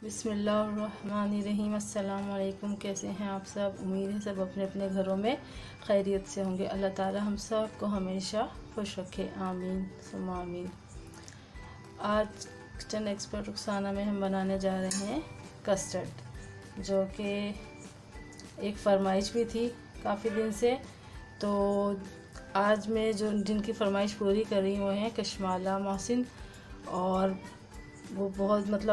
बिस्मिल्लाहिर्रहमानिर्रहीम। अस्सलाम वालेकुम। कैसे हैं आप सब? उम्मीद है सब अपने अपने घरों में खैरियत से होंगे। अल्लाह ताला हम सब को हमेशा खुश रखे, आमीन सुम्मा आमीन। आज किचन एक्सपर्ट रुखसाना में हम बनाने जा रहे हैं कस्टर्ड, जो कि एक फरमाइश भी थी काफ़ी दिन से। तो आज मैं जिनकी फरमाइश पूरी कर रही हूँ वो हैं कशमाला मोहसिन, और वो बहुत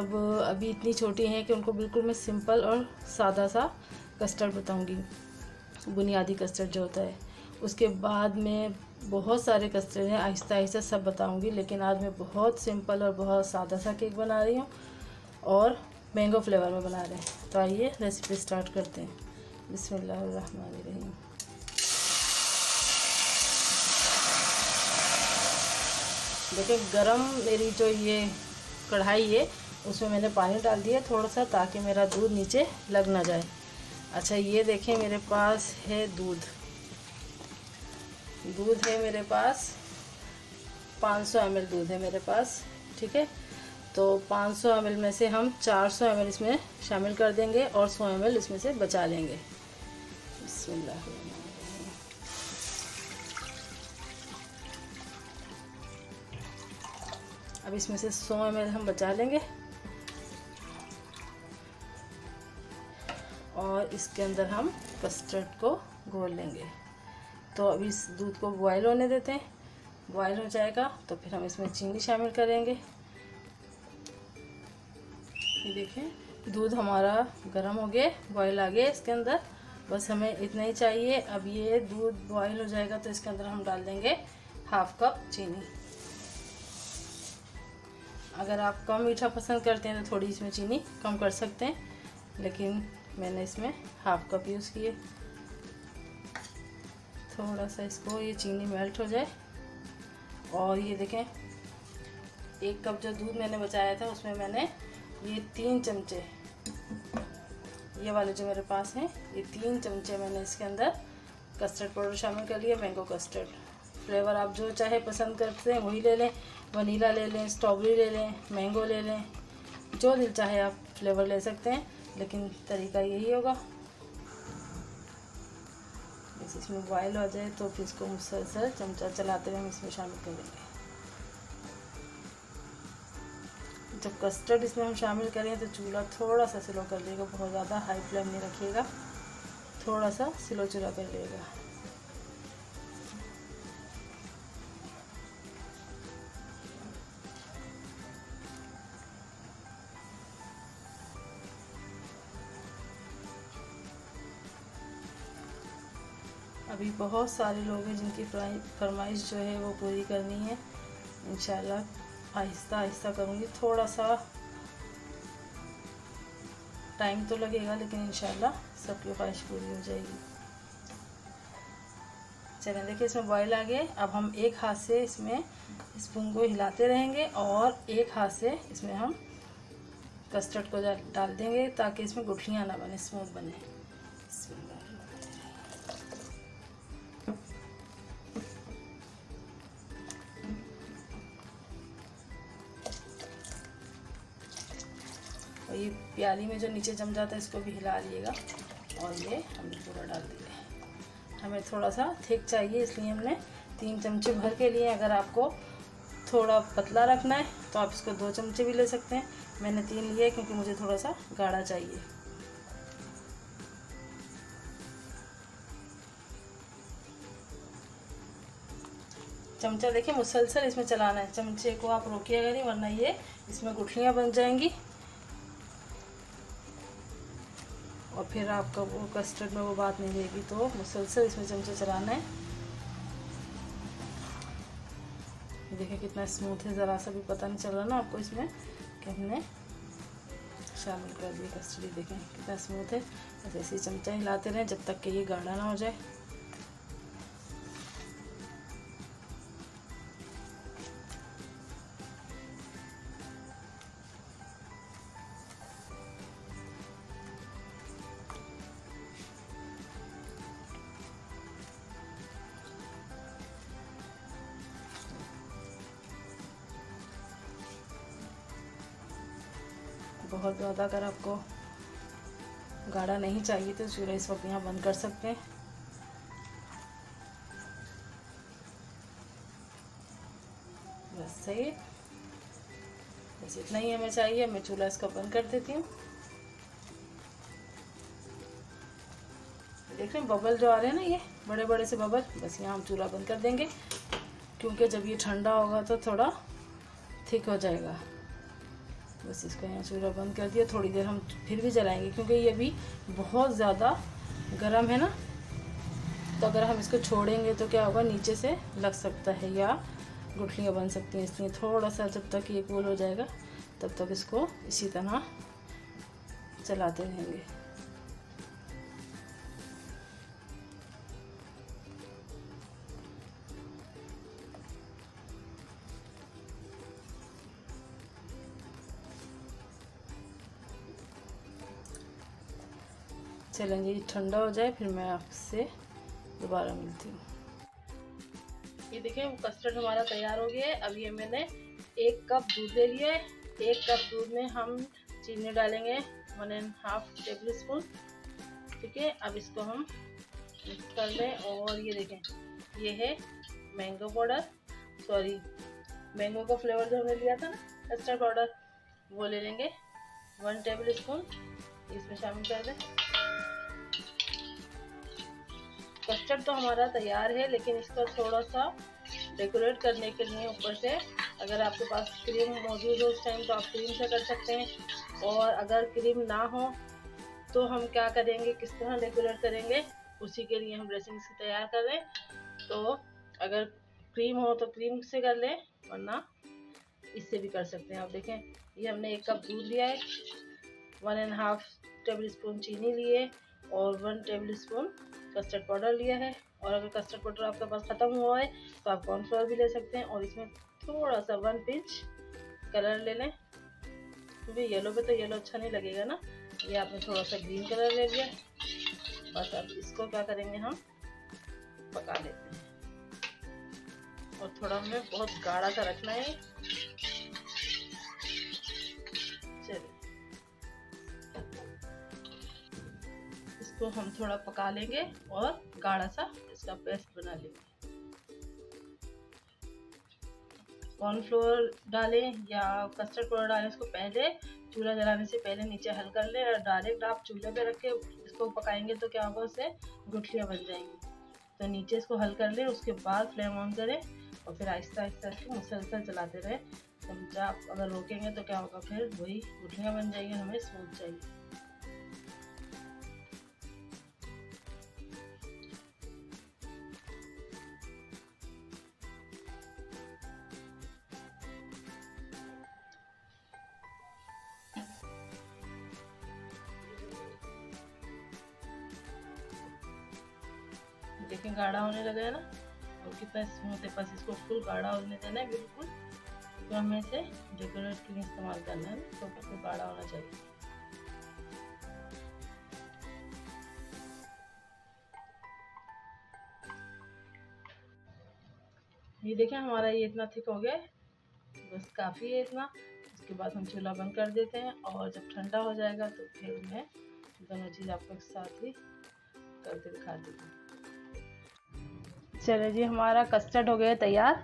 अभी इतनी छोटी हैं कि उनको बिल्कुल मैं सिंपल और सादा सा कस्टर्ड बताऊंगी, बुनियादी कस्टर्ड जो होता है। उसके बाद में बहुत सारे कस्टर्ड हैं, आहिस्ता आहिस्ता सब बताऊंगी, लेकिन आज मैं बहुत सिंपल और बहुत सादा सा केक बना रही हूँ और मैंगो फ्लेवर में बना रहे हैं। तो आइए रेसिपी स्टार्ट करते हैं। बिस्मिल्लाहिर्रहमानिर्रहीम। देखिए गरम मेरी जो ये कढ़ाई है उसमें मैंने पानी डाल दिया थोड़ा सा, ताकि मेरा दूध नीचे लग ना जाए। अच्छा ये देखें मेरे पास है दूध है मेरे पास 500 ml दूध है मेरे पास, ठीक है। तो 500 ml में से हम 400 ml इसमें शामिल कर देंगे और 100 ml इसमें से बचा लेंगे। बिस्मिल्लाह। अब इसमें से 100 ml हम बचा लेंगे और इसके अंदर हम कस्टर्ड को घोल लेंगे। तो अब इस दूध को बॉयल होने देते हैं। बॉयल हो जाएगा तो फिर हम इसमें चीनी शामिल करेंगे। ये देखें दूध हमारा गर्म हो गया, बॉयल आ गया इसके अंदर, बस हमें इतना ही चाहिए। अब ये दूध बॉयल हो जाएगा तो इसके अंदर हम डाल देंगे हाफ कप चीनी। अगर आप कम मीठा पसंद करते हैं तो थोड़ी इसमें चीनी कम कर सकते हैं, लेकिन मैंने इसमें हाफ कप यूज़ किए। थोड़ा सा इसको ये चीनी मेल्ट हो जाए। और ये देखें 1 कप जो दूध मैंने बचाया था उसमें मैंने ये 3 चमचे, ये वाले जो मेरे पास हैं, ये 3 चमचे मैंने इसके अंदर कस्टर्ड पाउडर शामिल कर लिया। मैंगो कस्टर्ड फ्लेवर आप जो चाहे पसंद करते हैं वही ले लें, वनीला ले लें, स्ट्रॉबेरी ले लें, मैंगो ले लें, जो दिल चाहे आप फ्लेवर ले सकते हैं, लेकिन तरीका यही होगा। बस इसमें बॉयल हो जाए तो फिर इसको मुसलसल चमचा चलाते हुए हम इसमें शामिल कर देंगे। जब कस्टर्ड इसमें हम शामिल करें तो चूल्हा थोड़ा सा स्लो कर देगा, बहुत ज़्यादा हाई फ्लेम नहीं रखिएगा, थोड़ा सा स्लो चूल्हा कर लेगा। अभी बहुत सारे लोग हैं जिनकी फरमाइश जो है वो पूरी करनी है। इंशाल्लाह आहिस्ता आहिस्ता करूँगी, थोड़ा सा टाइम तो लगेगा, लेकिन इंशाल्लाह सबकी ख्वाहिश पूरी हो जाएगी। चलें देखिए इसमें बॉयल आ गए। अब हम एक हाथ से इसमें स्पून को हिलाते रहेंगे और एक हाथ से इसमें हम कस्टर्ड को डाल देंगे, ताकि इसमें गुठलियाँ ना बने, स्मूथ बने। और ये प्याली में जो नीचे जम जाता है इसको भी हिला लिएगा। और ये हमने पूरा डाल दिया। हमें थोड़ा सा थिक चाहिए, इसलिए हमने 3 चमचे भर के लिए। अगर आपको थोड़ा पतला रखना है तो आप इसको 2 चमचे भी ले सकते हैं। मैंने 3 लिए क्योंकि मुझे थोड़ा सा गाढ़ा चाहिए। चमचा देखिए मुसलसल इसमें चलाना है, चमचे को आप रोकिएगा नहीं, वरना ये इसमें गुठलियाँ बन जाएंगी और फिर आपका वो कस्टर्ड में वो बात नहीं रहेगी। तो मुसलसल इसमें चमचा चलाना है। देखिए कितना स्मूथ है, ज़रा सा भी पता नहीं चल रहा ना आपको इसमें कि हमने शामिल कर दिया कस्टर्ड। देखें कितना स्मूथ है। ऐसे ही चमचा हिलाते रहें जब तक कि ये गाढ़ा ना हो जाए। बहुत ज़्यादा अगर आपको गाढ़ा नहीं चाहिए तो चूल्हा इस वक्त यहाँ बंद कर सकते हैं। बस सही है, बस इतना ही हमें चाहिए। मैं चूल्हा इसका बंद कर देती हूँ। देख रहे हैं बबल जो आ रहे हैं ना, ये बड़े बड़े से बबल, बस यहाँ हम चूल्हा बंद कर देंगे, क्योंकि जब ये ठंडा होगा तो थोड़ा थिक हो जाएगा। बस इसको यहाँ चूल्हा बंद कर दिया। थोड़ी देर हम फिर भी जलाएंगे, क्योंकि ये भी बहुत ज़्यादा गर्म है ना, तो अगर हम इसको छोड़ेंगे तो क्या होगा, नीचे से लग सकता है या गुठलियाँ बन सकती हैं। इसलिए थोड़ा सा जब तक ये कूल हो जाएगा तब तक इसको इसी तरह चलाते रहेंगे। चलेंगे, ये ठंडा हो जाए फिर मैं आपसे दोबारा मिलती हूँ। ये देखिए वो कस्टर्ड हमारा तैयार हो गया है। अब ये मैंने 1 कप दूध ले लिया है। 1 कप दूध में हम चीनी डालेंगे 1.5 टेबल स्पून। ठीक है, अब इसको हम मिक्स कर लें। और ये देखें, ये है मैंगो पाउडर, सॉरी मैंगो का फ्लेवर जो हमने लिया था ना, कस्टर्ड पाउडर, वो ले लेंगे 1 टेबल स्पून, इसमें शामिल कर दें। कस्टर्ड तो हमारा तैयार है, लेकिन इसको थोड़ा सा डेकोरेट करने के लिए ऊपर से अगर आपके पास क्रीम मौजूद हो उस टाइम तो आप क्रीम से कर सकते हैं। और अगर क्रीम ना हो तो हम क्या करेंगे, किस तरह डेकोरेट करेंगे, उसी के लिए हम ड्रेसिंग से तैयार कर रहे हैं। तो अगर क्रीम हो तो क्रीम से कर लें, वरना इससे भी कर सकते हैं। आप देखें, ये हमने 1 कप दूध लिया है, 1.5 टेबल स्पून चीनी लिए और 1 टेबल स्पून कस्टर्ड पाउडर लिया है। और अगर कस्टर्ड पाउडर आपके पास ख़त्म हुआ है तो आप कॉर्नफ्लोर भी ले सकते हैं। और इसमें थोड़ा सा 1 पिंच कलर ले लें, क्योंकि येलो पे तो येलो अच्छा नहीं लगेगा ना। ये आपने थोड़ा सा ग्रीन कलर ले लिया। बस अब इसको क्या करेंगे, हम पका लेते हैं। और थोड़ा हमें बहुत गाढ़ा सा रखना है। चलिए इसको हम थोड़ा पका लेंगे और गाढ़ा सा इसका पेस्ट बना लेंगे। कॉर्नफ्लोर डालें या कस्टर्ड पाउडर डालें, इसको पहले चूल्हा जलाने से पहले नीचे हल कर लें। और डायरेक्ट आप चूल्हे पे रख के इसको पकाएंगे तो क्या होगा, उससे गुठलियाँ बन जाएंगी। तो नीचे इसको हल कर लें, उसके बाद फ्लेम ऑन करें और फिर आहिस्ता आहिस्ता इसको मुसलसल चलाते रहें। समझा, आप अगर रोकेंगे तो क्या होगा, फिर वही गुठलियाँ बन जाएंगी, हमें स्मूथ चाहिए। देखें गाढ़ा होने लगा है ना, और कितना स्मूथ है। बस इसको फुल गाढ़ा होने देना है बिल्कुल। तो हमें इसे डेकोरेट के लिए इस्तेमाल करना है, तो बिल्कुल गाढ़ा होना चाहिए। ये देखें हमारा ये इतना थिक हो गया है, बस काफ़ी है इतना। उसके बाद हम चूल्हा बंद कर देते हैं और जब ठंडा हो जाएगा तो फिर मैं दोनों चीज़ आपको एक साथ ही करके दिखा देती हूँ। चलिए जी, हमारा कस्टर्ड हो गया तैयार।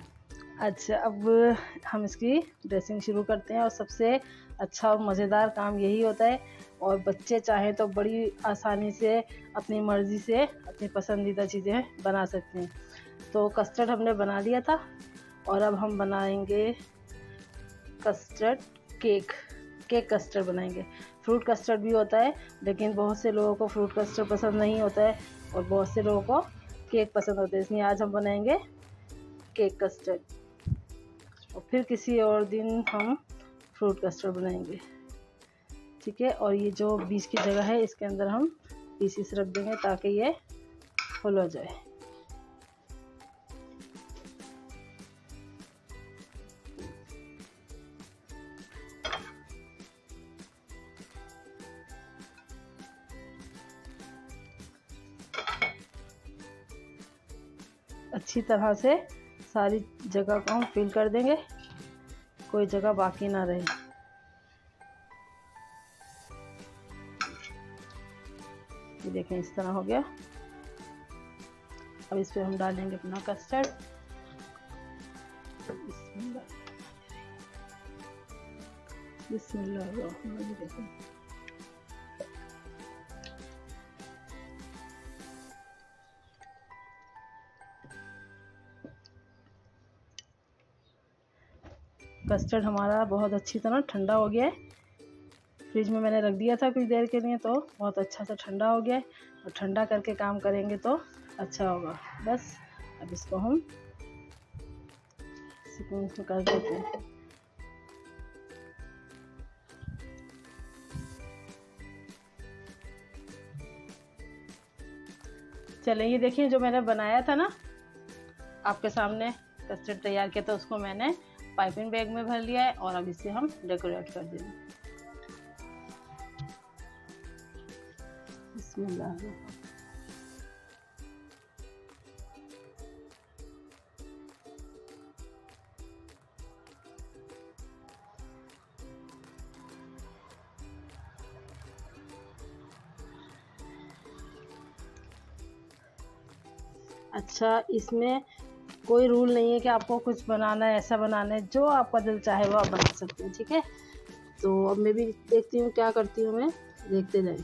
अच्छा, अब हम इसकी ड्रेसिंग शुरू करते हैं। और सबसे अच्छा और मज़ेदार काम यही होता है। और बच्चे चाहें तो बड़ी आसानी से अपनी मर्ज़ी से अपनी पसंदीदा चीज़ें बना सकते हैं। तो कस्टर्ड हमने बना लिया था और अब हम बनाएंगे कस्टर्ड केक कस्टर्ड बनाएंगे। फ्रूट कस्टर्ड भी होता है, लेकिन बहुत से लोगों को फ्रूट कस्टर्ड पसंद नहीं होता है और बहुत से लोगों को केक पसंद होता है। इसलिए आज हम बनाएंगे केक कस्टर्ड और फिर किसी और दिन हम फ्रूट कस्टर्ड बनाएंगे। ठीक है, और ये जो बीच की जगह है इसके अंदर हम पीसीस रख देंगे ताकि ये फुल हो जाए। अच्छी तरह से सारी जगह को हम फिल कर देंगे, कोई जगह बाकी ना रहे। ये देखें इस तरह हो गया। अब इस पर हम डालेंगे अपना कस्टर्ड। बिस्मिल्लाह। कस्टर्ड हमारा बहुत अच्छी तरह ठंडा हो गया है। फ्रिज में मैंने रख दिया था कुछ देर के लिए, तो बहुत अच्छा सा ठंडा हो गया है। और ठंडा करके काम करेंगे तो अच्छा होगा। बस अब इसको हम स्पून में कर देते हैं। चलिए ये देखिए, जो मैंने बनाया था ना आपके सामने कस्टर्ड तैयार किया था, उसको मैंने पाइपिंग बैग में भर लिया है और अब इसे हम डेकोरेट कर देंगे। बिस्मिल्लाह। अच्छा, इसमें कोई रूल नहीं है कि आपको कुछ बनाना है, ऐसा बनाना है, जो आपका दिल चाहे वो आप बना सकते हैं। ठीक है, तो अब मैं भी देखती हूँ क्या करती हूँ मैं, देखते जाएं।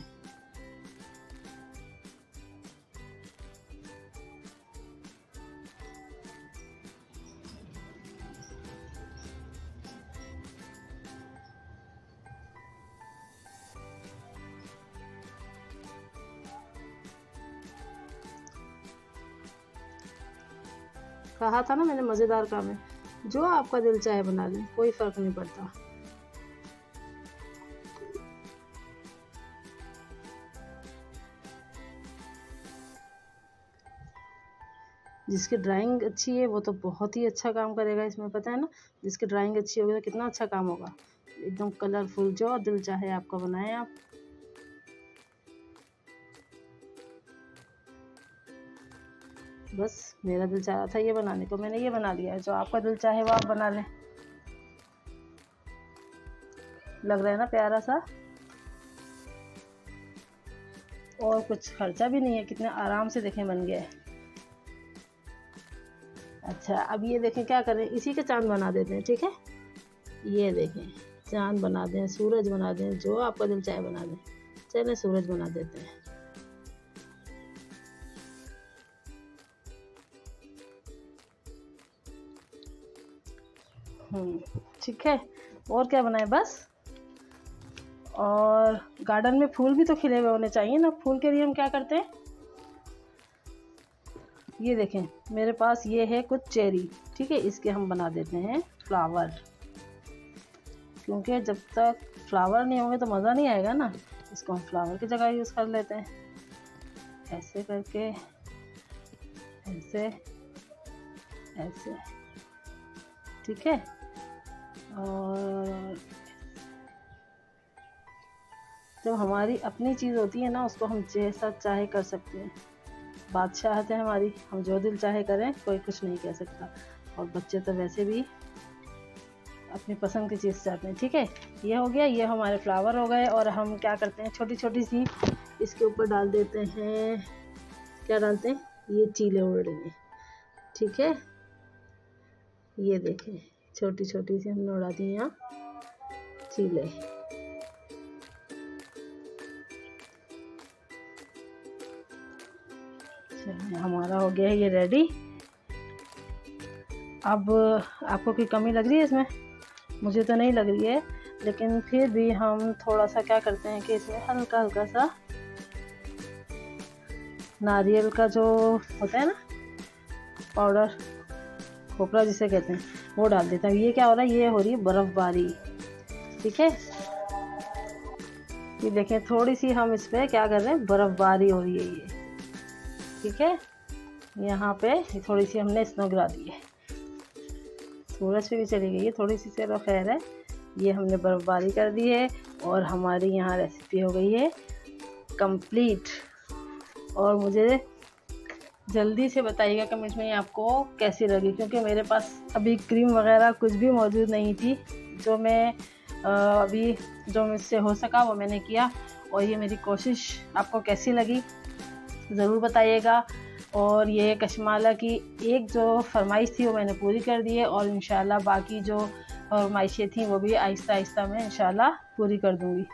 कहा था ना मैंने, मज़ेदार काम है, जो आपका दिल चाहे बना लें, कोई फ़र्क नहीं पड़ता। जिसकी ड्राइंग अच्छी है वो तो बहुत ही अच्छा काम करेगा इसमें, पता है ना। जिसकी ड्राइंग अच्छी होगी तो कितना अच्छा काम होगा। एकदम कलरफुल, जो दिल चाहे आपका बनाएं आप। बस मेरा दिल चाह रहा था ये बनाने को, मैंने ये बना लिया है। जो आपका दिल चाहे वो आप बना लें। लग रहा है ना प्यारा सा, और कुछ खर्चा भी नहीं है, कितने आराम से देखें बन गया है। अच्छा, अब ये देखें क्या करें, इसी के चांद बना देते हैं। ठीक है, ये देखें चांद बना दें, सूरज बना दें, जो आपका दिल चाहे बना दें। चलें सूरज बना देते हैं। ठीक है, और क्या बनाए बस। और गार्डन में फूल भी तो खिले हुए होने चाहिए ना। फूल के लिए हम क्या करते हैं, ये देखें मेरे पास ये है कुछ चेरी। ठीक है, इसके हम बना देते हैं फ्लावर, क्योंकि जब तक फ्लावर नहीं होंगे तो मज़ा नहीं आएगा ना। इसको हम फ्लावर की जगह यूज़ कर लेते हैं, ऐसे करके, ऐसे ऐसे। ठीक है, और जब हमारी अपनी चीज़ होती है ना, उसको हम जैसा चाहे कर सकते हैं। बादशाहत है हमारी, हम जो दिल चाहे करें, कोई कुछ नहीं कह सकता। और बच्चे तो वैसे भी अपनी पसंद की चीज़ चाहते हैं। ठीक है, ये हो गया, ये हमारे फ्लावर हो गए। और हम क्या करते हैं, छोटी छोटी सी इसके ऊपर डाल देते हैं। क्या डालते हैं, ये चीले उड़ रही हैं। ठीक है, ये देखें छोटी छोटी सी हमने उड़ा दी यहाँ चीले। हमारा हो गया है ये रेडी। अब आपको कोई कमी लग रही है इसमें? मुझे तो नहीं लग रही है, लेकिन फिर भी हम थोड़ा सा क्या करते हैं कि इसमें हल्का हल्का सा नारियल का जो होता है ना पाउडर, खोपरा जिसे कहते हैं, वो डाल देता हूँ। ये क्या हो रहा है, ये हो रही है बर्फ़बारी। ठीक है, ये देखें थोड़ी सी हम इस पर क्या कर रहे हैं, बर्फ़बारी हो रही है ये। ठीक है, यहाँ पे थोड़ी सी हमने स्नो गिरा दी है। सूरज पे भी चली गई है थोड़ी सी, चलो खैर है। ये हमने बर्फ़बारी कर दी है और हमारी यहाँ रेसिपी हो गई है कंप्लीट। और मुझे जल्दी से बताइएगा कमेंट में आपको कैसी लगी, क्योंकि मेरे पास अभी क्रीम वगैरह कुछ भी मौजूद नहीं थी। जो मैं अभी जो मुझसे हो सका वो मैंने किया। और ये मेरी कोशिश आपको कैसी लगी ज़रूर बताइएगा। और ये कशमाला की एक जो फरमाइश थी वो मैंने पूरी कर दी है, और इंशाल्लाह बाकी जो फरमाइशें थी वो भी आहिस्ता आहिस्ता मैं इंशाल्लाह पूरी कर दूँगी।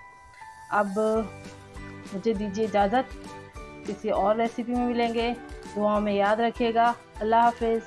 अब मुझे दीजिए इजाज़त, किसी और रेसिपी में मिलेंगे। दुआओं में याद रखिएगा। अल्लाह हाफ़िज़।